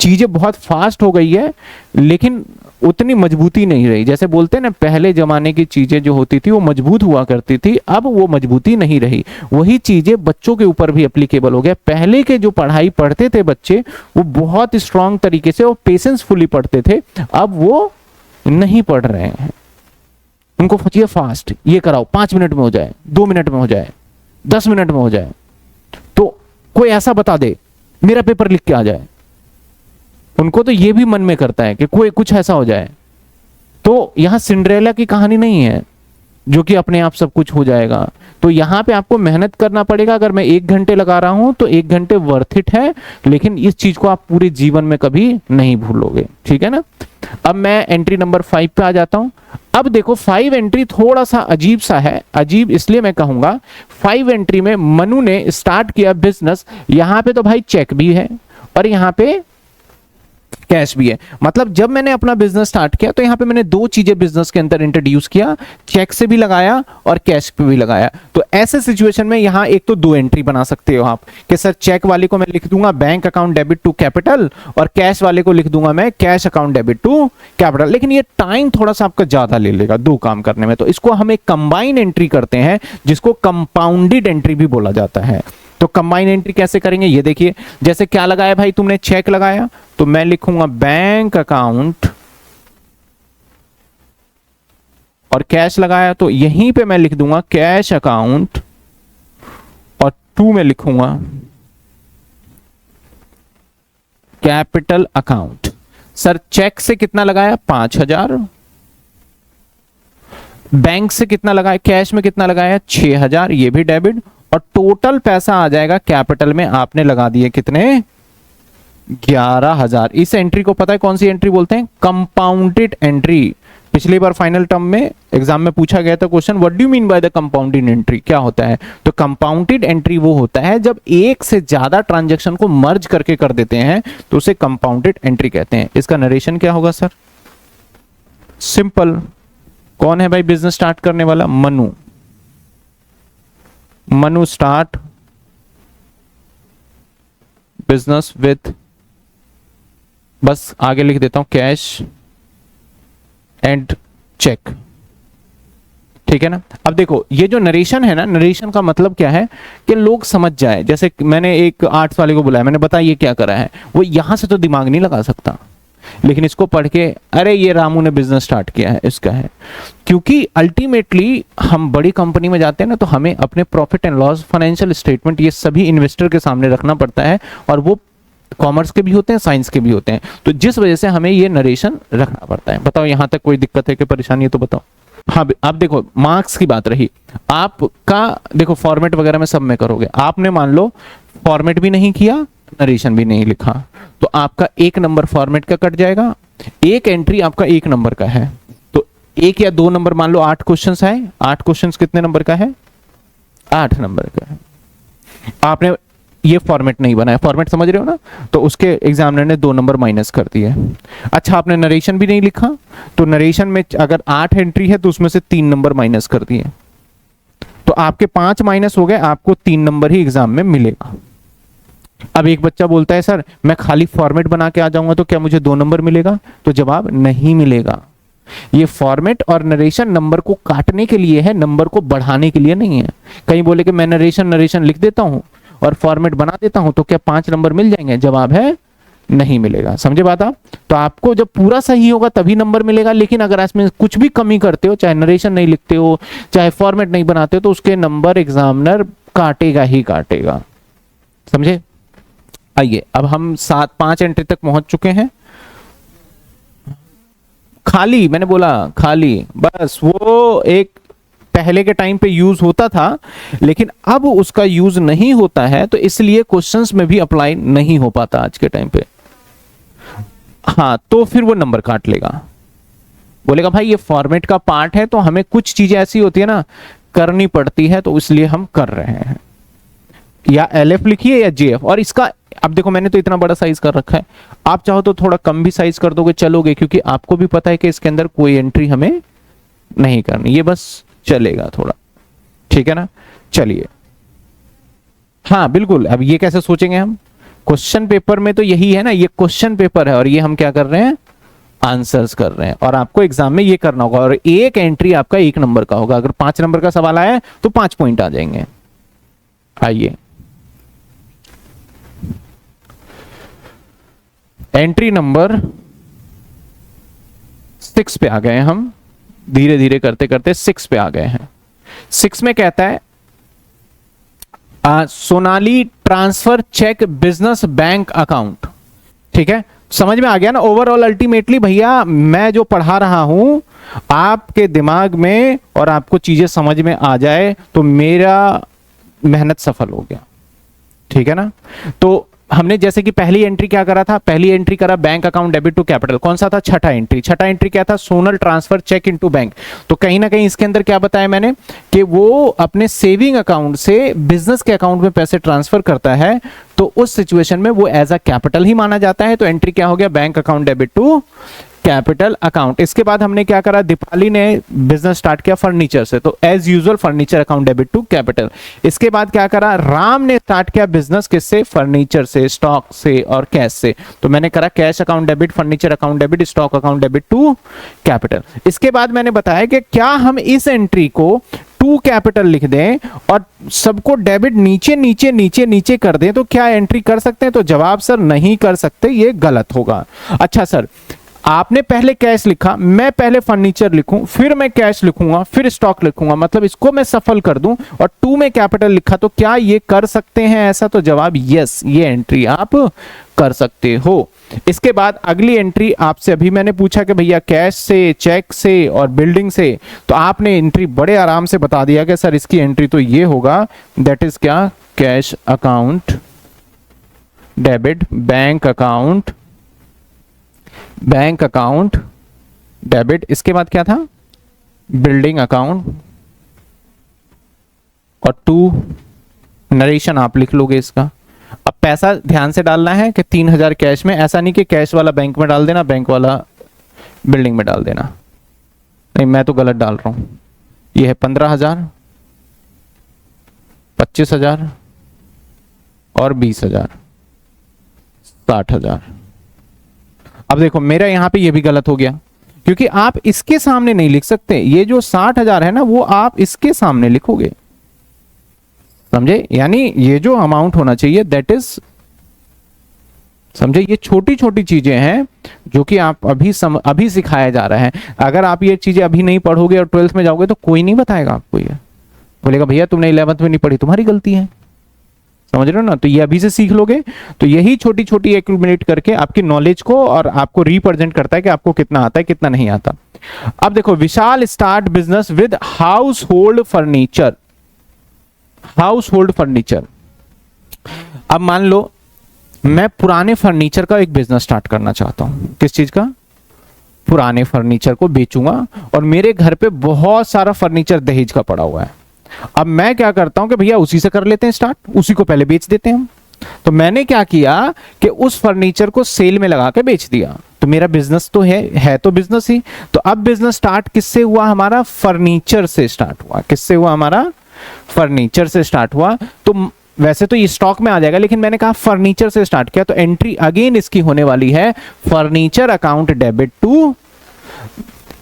चीजें बहुत फास्ट हो गई है, लेकिन उतनी मजबूती नहीं रही। जैसे बोलते हैं ना, पहले जमाने की चीजें जो होती थी वो मजबूत हुआ करती थी, अब वो मजबूती नहीं रही। वही चीजें बच्चों के ऊपर भी एप्लीकेबल हो गया। पहले के जो पढ़ाई पढ़ते थे बच्चे, वो बहुत स्ट्रांग तरीके से और पेशेंसफुली पढ़ते थे, अब वो नहीं पढ़ रहे हैं। उनको चाहिए फास्ट, ये कराओ 5 मिनट में हो जाए, 2 मिनट में हो जाए, 10 मिनट में हो जाए। तो कोई ऐसा बता दे मेरा पेपर लिख के आ जाए, उनको तो ये भी मन में करता है कि कोई कुछ ऐसा हो जाए। तो यहां सिंड्रेला की कहानी नहीं है जो कि अपने आप सब कुछ हो जाएगा। तो यहां पे आपको मेहनत करना पड़ेगा। अगर मैं 1 घंटे लगा रहा हूं तो 1 घंटे वर्थ इट है, लेकिन इस चीज को आप पूरे जीवन में कभी नहीं भूलोगे, ठीक है ना। अब मैं एंट्री नंबर 5 पे आ जाता हूं। अब देखो 5 एंट्री थोड़ा सा अजीब सा है। अजीब इसलिए मैं कहूंगा, 5 एंट्री में मनु ने स्टार्ट किया बिजनेस। यहां पे तो भाई चेक भी है और यहां पे कैश भी है। मतलब जब मैंने अपना बिजनेस स्टार्ट किया तो यहाँ पे मैंने दो चीजें बिजनेस के अंदर इंट्रोड्यूस किया, चेक से भी लगाया और कैश पे भी लगाया। तो ऐसे सिचुएशन में यहाँ एक तो दो एंट्री बना सकते हो आप कि सर चेक वाले को मैं लिख दूंगा bank account debit to capital और कैश वाले को लिख दूंगा मैं cash account debit to capital. लेकिन ये टाइम थोड़ा सा आपका ज्यादा ले लेगा दो काम करने में, तो इसको हम एक कंबाइन एंट्री करते हैं जिसको कंपाउंडेड एंट्री भी बोला जाता है। तो कंबाइन एंट्री कैसे करेंगे ये देखिए, जैसे क्या लगाया भाई तुमने, चेक लगाया तो मैं लिखूंगा बैंक अकाउंट, और कैश लगाया तो यहीं पे मैं लिख दूंगा कैश अकाउंट, और टू में लिखूंगा कैपिटल अकाउंट। सर चेक से कितना लगाया 5000, बैंक से कितना लगाया, कैश में कितना लगाया 6000, ये भी डेबिट, और टोटल पैसा आ जाएगा कैपिटल में आपने लगा दिए कितने 11000। इस एंट्री को पता है कौन सी एंट्री बोलते हैं, कंपाउंडेड एंट्री। पिछली बार फाइनल टर्म में एग्जाम में पूछा गया था question, what do you mean by the compounded entry, क्या होता है। तो कंपाउंडेड एंट्री वो होता है जब एक से ज्यादा ट्रांजैक्शन को मर्ज करके कर देते हैं तो उसे कंपाउंडेड एंट्री कहते हैं। इसका नरेशन क्या होगा सर, सिंपल। कौन है भाई बिजनेस स्टार्ट करने वाला, Manu. Manu start business with, बस आगे लिख देता हूं कैश एंड चेक, ठीक है ना। अब देखो ये जो नरेशन है ना, नरेशन का मतलब क्या है कि लोग समझ जाए। जैसे मैंने एक आर्ट्स वाले को बुलाया, मैंने बताया ये क्या करा है, वो यहां से तो दिमाग नहीं लगा सकता, लेकिन इसको पढ़ के अरे ये रामू ने बिजनेस स्टार्ट किया है, इसका है। क्योंकि अल्टीमेटली हम बड़ी कंपनी में जाते हैं ना तो हमें अपने profit and loss, financial statement, ये सभी इन्वेस्टर के सामने रखना पड़ता है, और वो कॉमर्स के भी होते हैं, साइंस के भी होते हैं, तो जिस वजह से हमें ये नरेशन रखना पड़ता है। बताओ यहां तक कोई दिक्कत है कि परेशानी है तो बताओ। हाँ आप देखो मार्क्स की बात रही, आपका देखो फॉर्मेट वगैरह में सब में करोगे, आपने मान लो फॉर्मेट भी नहीं किया, नरेशन भी नहीं लिखा, तो आपका 1 नंबर फॉर्मेट का कट जाएगा, एक एंट्री आपका 1 नंबर का है, तो 1 या 2 नंबर, मान लो 8 क्वेश्चंस है, 8 क्वेश्चंस कितने नंबर का है, 8 नंबर का है। आपने ये फॉर्मेट नहीं बनाया, फॉर्मेट समझ रहे हो ना, तो उसके एग्जामिनर ने 2 नंबर माइनस कर दिए। अच्छा आपने नरेशन भी नहीं लिखा, तो नरेशन में अगर 8 एंट्री है तो उसमें से 3 नंबर माइनस कर दिए, तो आपके 5 माइनस हो गए, आपको 3 नंबर ही एग्जाम में मिलेगा। अब एक बच्चा बोलता है सर मैं खाली फॉर्मेट बना के आ जाऊंगा तो क्या मुझे 2 नंबर मिलेगा, तो जवाब नहीं मिलेगा। ये फॉर्मेट और नरेशन नंबर को काटने के लिए है, नंबर को बढ़ाने के लिए नहीं है। कहीं बोले कि मैं नरेशन लिख देता हूं और फॉर्मेट बना देता हूं तो क्या 5 नंबर मिल जाएंगे, जवाब है नहीं मिलेगा। समझे बात आप। तो आपको जब पूरा सही होगा तभी नंबर मिलेगा, लेकिन अगर इसमें कुछ भी कमी करते हो, चाहे नरेशन नहीं लिखते हो, चाहे फॉर्मेट नहीं बनाते हो, तो उसके नंबर एग्जामिनर काटेगा ही काटेगा। समझे। आइए अब हम 5 एंट्री तक पहुंच चुके हैं। खाली, मैंने बोला खाली, बस वो एक पहले के टाइम पे यूज होता था, लेकिन अब उसका यूज नहीं होता है, तो इसलिए क्वेश्चंस में भी अप्लाई नहीं हो पाता आज के टाइम पे। हाँ तो फिर वो नंबर काट लेगा, बोलेगा भाई ये फॉर्मेट का पार्ट है, तो हमें कुछ चीजें ऐसी होती है ना करनी पड़ती है, तो इसलिए हम कर रहे हैं। या LF लिखिए या JF। और इसका अब देखो मैंने तो इतना बड़ा साइज कर रखा है, आप चाहो तो थोड़ा कम भी साइज कर दोगे चलोगे, क्योंकि आपको भी पता है कि इसके अंदर कोई एंट्री हमें नहीं करनी, ये बस चलेगा थोड़ा, ठीक है ना। चलिए हाँ बिल्कुल। अब ये कैसे सोचेंगे हम, क्वेश्चन पेपर में तो यही है ना, ये क्वेश्चन पेपर है और ये हम क्या कर रहे हैं, आंसर्स कर रहे हैं, और आपको एग्जाम में ये करना होगा, और एक एंट्री आपका 1 नंबर का होगा। अगर 5 नंबर का सवाल आया तो 5 पॉइंट आ जाएंगे। आइए एंट्री नंबर 6 पे आ गए हम, धीरे धीरे करते करते 6 पे आ गए हैं। 6 में कहता है Sonali transfer cheque business bank account. ठीक है, समझ में आ गया ना। ओवरऑल अल्टीमेटली भैया मैं जो पढ़ा रहा हूं आपके दिमाग में और आपको चीजें समझ में आ जाए तो मेरा मेहनत सफल हो गया, ठीक है ना। तो हमने जैसे कि पहली एंट्री क्या करा था, पहली एंट्री करा bank account debit to capital, कौन सा था, छठा एंट्री। छठा एंट्री क्या था, Sonal transfer cheque into bank. तो कहीं ना कहीं इसके अंदर क्या बताया मैंने कि वो अपने सेविंग अकाउंट से बिजनेस के अकाउंट में पैसे ट्रांसफर करता है, तो उस सिचुएशन में वो एज अ कैपिटल ही माना जाता है। तो एंट्री क्या हो गया, bank account debit to capital account. इसके बाद हमने क्या करा, दीपाली ने बिजनेस स्टार्ट किया फर्नीचर से, तो as usual furniture account debit to capital. इसके बाद क्या करा, राम ने स्टार्ट किया बिजनेस किससे, फर्नीचर से, स्टॉक से और कैश से, तो मैंने करा cash account debit, furniture account debit, stock account debit to capital. इसके बाद मैंने बताया कि क्या हम इस एंट्री को टू कैपिटल लिख दें और सबको डेबिट नीचे नीचे नीचे नीचे कर दें, तो क्या एंट्री कर सकते हैं? तो जवाब सर नहीं कर सकते, ये गलत होगा। अच्छा सर, आपने पहले कैश लिखा, मैं पहले फर्नीचर लिखूं, फिर मैं कैश लिखूंगा, फिर स्टॉक लिखूंगा, मतलब इसको मैं सफल कर दूं और टू में कैपिटल लिखा, तो क्या ये कर सकते हैं ऐसा? तो जवाब यस, ये एंट्री आप कर सकते हो। इसके बाद अगली एंट्री आपसे अभी मैंने पूछा कि भैया कैश से, चेक से और बिल्डिंग से, तो आपने एंट्री बड़े आराम से बता दिया कि सर इसकी एंट्री तो ये होगा, दैट इज क्या, cash account debit, bank account debit. इसके बाद क्या था, बिल्डिंग अकाउंट, और टू नरेशन आप लिख लोगे इसका। अब पैसा ध्यान से डालना है कि 3000 कैश में, ऐसा नहीं कि कैश वाला बैंक में डाल देना, बैंक वाला बिल्डिंग में डाल देना, नहीं मैं तो गलत डाल रहा हूं। ये है 15,000, 25,000 और 20,000, 60,000। अब देखो मेरा यहां पे ये भी गलत हो गया, क्योंकि आप इसके सामने नहीं लिख सकते, ये जो 60,000 है ना वो आप इसके सामने लिखोगे, समझे? यानी ये जो अमाउंट होना चाहिए दैट इज, समझे? ये छोटी छोटी चीजें हैं जो कि आप अभी सिखाया जा रहा है। अगर आप ये चीजें अभी नहीं पढ़ोगे और 12th में जाओगे तो कोई नहीं बताएगा आपको, ये बोलेगा भैया तुमने 11th में नहीं पढ़ी, तुम्हारी गलती है, समझ रहे हो ना? तो ये अभी से सीख लोगे, तो यही छोटी छोटी एक्यूमुलेट करके आपकी नॉलेज को और आपको रिप्रेजेंट करता है कि आपको कितना आता है कितना नहीं आता। अब देखो, Vishal start business with household furniture. अब मान लो मैं पुराने फर्नीचर का एक बिजनेस स्टार्ट करना चाहता हूं। किस चीज का? पुराने फर्नीचर को बेचूंगा, और मेरे घर पे बहुत सारा फर्नीचर दहेज का पड़ा हुआ है। अब मैं क्या करता हूं कि भैया उसी से कर लेते हैं स्टार्ट, उसी को पहले बेच देते हैं हम। तो मैंने क्या किया कि उस फर्नीचर को सेल में लगा के बेच दिया, तो मेरा बिजनेस तो है तो बिजनेस ही। तो अब बिजनेस स्टार्ट किससे हुआ हमारा? फर्नीचर से स्टार्ट हुआ। किससे हुआ हमारा? फर्नीचर से स्टार्ट हुआ। तो वैसे तो ये स्टॉक में आ जाएगा, लेकिन मैंने कहा फर्नीचर से स्टार्ट किया, तो एंट्री अगेन इसकी होने वाली है furniture account debit to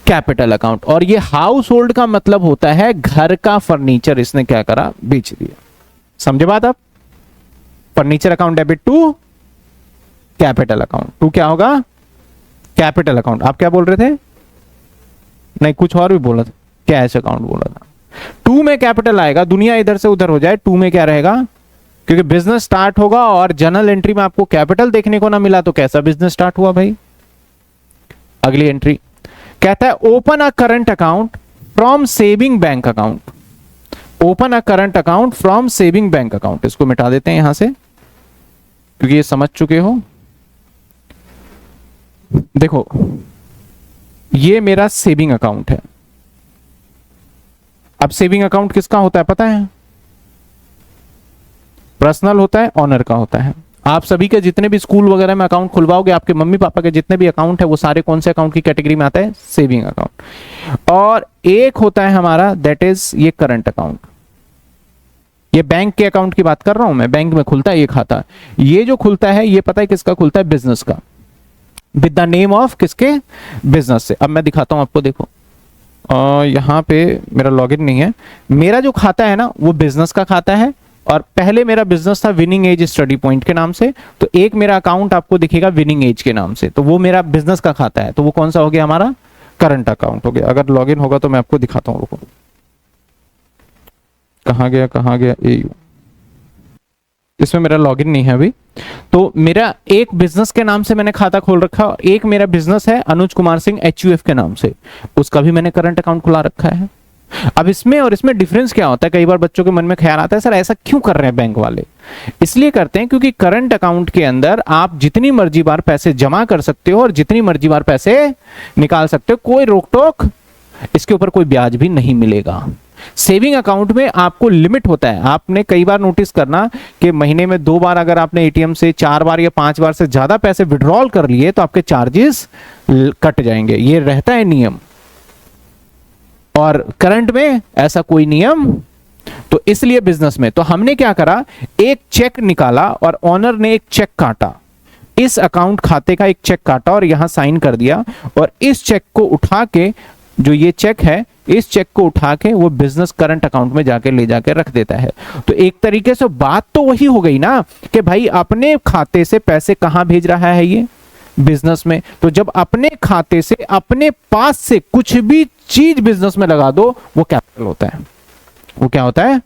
capital account. और ये हाउस होल्ड का मतलब होता है घर का फर्नीचर इसने क्या करा? बेच दिया। समझे बात आप? Furniture account debit to capital account. To क्या होगा? Capital account. आप क्या बोल रहे थे? नहीं कुछ और भी बोला था, कैश अकाउंट बोला था। टू में कैपिटल आएगा, दुनिया इधर से उधर हो जाए, टू में क्या रहेगा? क्योंकि बिजनेस स्टार्ट होगा और जर्नल एंट्री में आपको कैपिटल देखने को ना मिला, तो कैसा बिजनेस स्टार्ट हुआ भाई? अगली एंट्री कहता है open a current account from saving bank account. Open a current account from saving bank account. इसको मिटा देते हैं यहां से, क्योंकि ये समझ चुके हो। देखो ये मेरा सेविंग अकाउंट है। अब सेविंग अकाउंट किसका होता है पता है? पर्सनल होता है, ऑनर का होता है। आप सभी के जितने भी स्कूल वगैरह में अकाउंट खुलवाओगे, आपके मम्मी पापा के जितने भी अकाउंट है वो सारे कौन से अकाउंट की कैटेगरी में आता है? Saving account. और एक होता है हमारा दैट इज ये करंट अकाउंट। ये बैंक के अकाउंट की बात कर रहा हूं मैं, बैंक में खुलता है ये खाता। ये जो खुलता है ये पता है किसका खुलता है? बिजनेस का, विद द नेम ऑफ किसके? बिजनेस से। अब मैं दिखाता हूं आपको, देखो यहां पे मेरा लॉगिन नहीं है। मेरा जो खाता है ना वो बिजनेस का खाता है, और पहले मेरा बिजनेस था विनिंग एज स्टडी पॉइंट के नाम से। तो एक मेरा अकाउंट आपको दिखेगा विनिंग एज के नाम से, तो वो मेरा बिजनेस का खाता है। तो वो कौन सा हो गया? हमारा करंट अकाउंट हो गया। अगर लॉगिन होगा तो मैं आपको दिखाता हूं, रुको कहां गया एयू। इसमें मेरा लॉगिन नहीं है अभी। तो मेरा एक बिजनेस के नाम से मैंने खाता खोल रखा, एक मेरा बिजनेस है अनुज कुमार सिंह HUF के नाम से, उसका भी मैंने करंट अकाउंट खुला रखा है। अब इसमें और इसमें डिफरेंस क्या होता है, कई बार बच्चों के मन में ख्याल आता है सर ऐसा क्यों कर रहे हैं बैंक वाले। इसलिए करते हैं क्योंकि करंट अकाउंट के अंदर आप जितनी मर्जी बार पैसे जमा कर सकते हो और जितनी मर्जी बार पैसे निकाल सकते हो, कोई रोक टोक, इसके ऊपर कोई ब्याज भी नहीं मिलेगा। सेविंग अकाउंट में आपको लिमिट होता है। आपने कई बार नोटिस करना कि महीने में 2 बार अगर आपने एटीएम से 4 बार या 5 बार से ज्यादा पैसे विड्रॉल कर लिए तो आपके चार्जेस कट जाएंगे, ये रहता है नियम। और करंट में ऐसा कोई नियम, तो इसलिए बिजनेस में तो हमने क्या करा, एक चेक निकाला और ऑनर ने एक चेक काटा, इस अकाउंट खाते का एक चेक काटा और यहां साइन कर दिया, और इस चेक को उठा के, जो ये चेक है, इस चेक को उठा के वो बिजनेस करंट अकाउंट में जाके ले जाके रख देता है। तो एक तरीके से बात तो वही हो गई ना कि भाई अपने खाते से पैसे कहां भेज रहा है ये बिजनेस में। तो जब अपने खाते से अपने पास से कुछ भी चीज बिजनेस में लगा दो वो कैपिटल होता है। वो क्या होता है,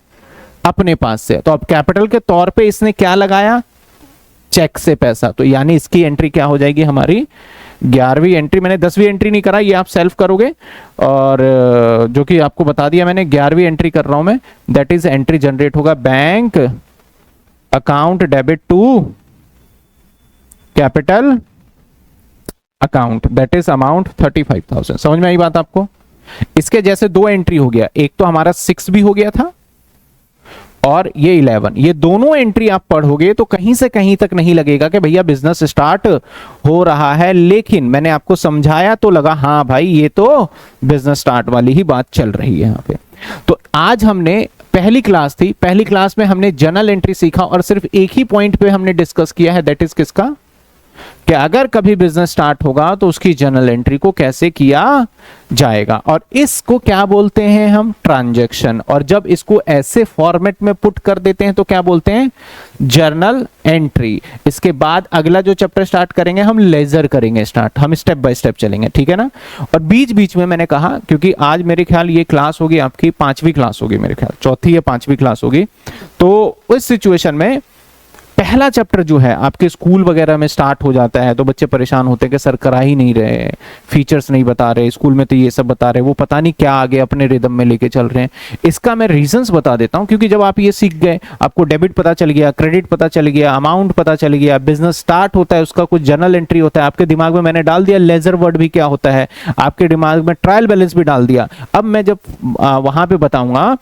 अपने पास से। तो अब कैपिटल के तौर पे इसने क्या लगाया, चेक से पैसा, तो यानी इसकी एंट्री क्या हो जाएगी हमारी 11वीं एंट्री। मैंने 10वीं एंट्री नहीं करा, ये आप सेल्फ करोगे, और जो कि आपको बता दिया मैंने 11वीं एंट्री कर रहा हूं मैं। दैट इज एंट्री जनरेट होगा bank account debit to capital account, that is amount 35,000। समझ में आई बात आपको। इसके जैसे 2 एंट्री हो गया, एक तो हमारा 6 भी हो गया था और ये 11, ये दोनों एंट्री आप पढ़ोगे तो कहीं से कहीं तक नहीं लगेगा कि भैया बिजनेस स्टार्ट हो रहा है, लेकिन मैंने आपको समझाया तो लगा हाँ भाई ये तो बिजनेस स्टार्ट वाली ही बात चल रही है यहाँ पे। तो आज हमने पहली क्लास थी, पहली क्लास में हमने जर्नल एंट्री सीखा और सिर्फ एक ही पॉइंट पे हमने डिस्कस किया है, दैट इज किसका, कि अगर कभी बिजनेस स्टार्ट होगा तो उसकी जर्नल एंट्री को कैसे किया जाएगा, और इसको क्या बोलते हैं हम, ट्रांजैक्शन। और जब इसको ऐसे फॉर्मेट में पुट कर देते हैं तो क्या बोलते हैं, जर्नल एंट्री। इसके बाद अगला जो चैप्टर स्टार्ट करेंगे हम लेजर करेंगे स्टार्ट, हम स्टेप बाय स्टेप चलेंगे, ठीक है ना। और बीच बीच में मैंने कहा, क्योंकि आज मेरे ख्याल ये क्लास होगी आपकी 5वीं क्लास होगी, मेरे ख्याल 4थी या 5वीं क्लास होगी, तो उस सिचुएशन में पहला चैप्टर जो है आपके स्कूल वगैरह में स्टार्ट हो जाता है तो बच्चे परेशान होते हैं कि सर करा ही नहीं रहे, फीचर्स नहीं बता रहे, स्कूल में तो ये सब बता रहे, वो पता नहीं क्या आगे अपने रिदम में लेके चल रहे हैं। इसका मैं रीजंस बता देता हूं, क्योंकि जब आप ये सीख गए, आपको डेबिट पता चल गया, क्रेडिट पता चल गया, अमाउंट पता चल गया, बिजनेस स्टार्ट होता है उसका कुछ जर्नल एंट्री होता है, आपके दिमाग में मैंने डाल दिया लेजर वर्ड भी क्या होता है, आपके दिमाग में ट्रायल बैलेंस भी डाल दिया। अब मैं जब वहां पे बताऊंगा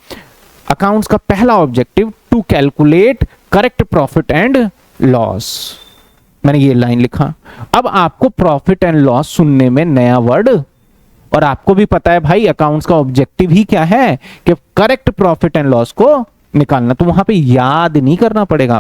अकाउंट्स का पहला objective to calculate correct profit and loss, मैंने ये लाइन लिखा। अब आपको प्रॉफिट एंड लॉस सुनने में नया वर्ड, और आपको भी पता है भाई अकाउंट्स का ऑब्जेक्टिव ही क्या है कि करेक्ट प्रॉफिट एंड लॉस को निकालना, तो वहां पे याद नहीं करना पड़ेगा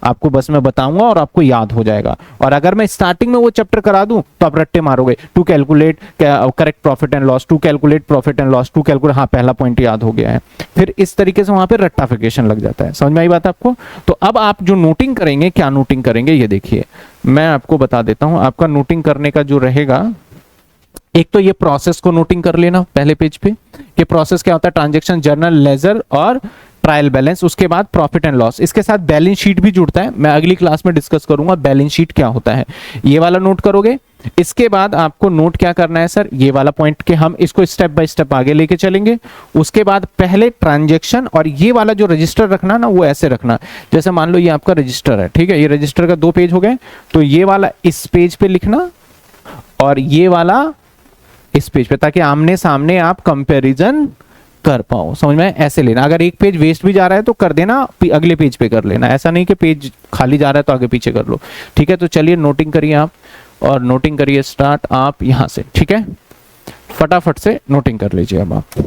आपको बस मैं बताऊंगा और आपको याद हो जाएगा। और अगर मैं स्टार्टिंग में वो चैप्टर करा दूं तो आप रट्टे मारोगे, to calculate correct profit and loss, to calculate profit and loss, to calculate, हाँ पहला पॉइंट याद हो गया है, फिर इस तरीके से वहां पे रट्टाफिकेशन लग जाता है। समझ में आई बात आपको। तो अब आप जो नोटिंग करेंगे, क्या नोटिंग करेंगे ये देखिए, मैं आपको बता देता हूं। आपका नोटिंग करने का जो रहेगा, एक तो ये प्रोसेस को नोटिंग कर लेना पहले पेज पे, कि प्रोसेस क्या होता है, ट्रांजैक्शन, जर्नल, लेजर और ट्रायल बैलेंस। उसके बाद प्रॉफिट एंड लॉस, इसके साथ बैलेंस शीट भी जुड़ता है, मैं अगली क्लास में डिस्कस करूंगा बैलेंस शीट क्या होता है, ये वाला नोट करोगे। इसके बाद आपको नोट क्या करना है सर, ये वाला पॉइंट के हम इसको स्टेप बाय स्टेप आगे लेके चलेंगे। उसके बाद पहले ट्रांजैक्शन, और ये वाला जो रजिस्टर रखना ना वो ऐसे रखना, जैसे मान लो ये आपका रजिस्टर है, ठीक है, ये रजिस्टर का 2 पेज हो गए, तो ये वाला इस पेज पे लिखना और ये वाला इस पेज पे, ताकि आमने सामने आप कंपैरिजन कर पाओ। समझ में, ऐसे लेना। अगर एक पेज वेस्ट भी जा रहा है तो कर देना, अगले पेज पे कर लेना, ऐसा नहीं कि पेज खाली जा रहा है तो आगे पीछे कर लो, ठीक है। तो चलिए नोटिंग करिए आप, और नोटिंग करिए स्टार्ट आप यहां से, ठीक है, फटाफट से नोटिंग कर लीजिए अब आप।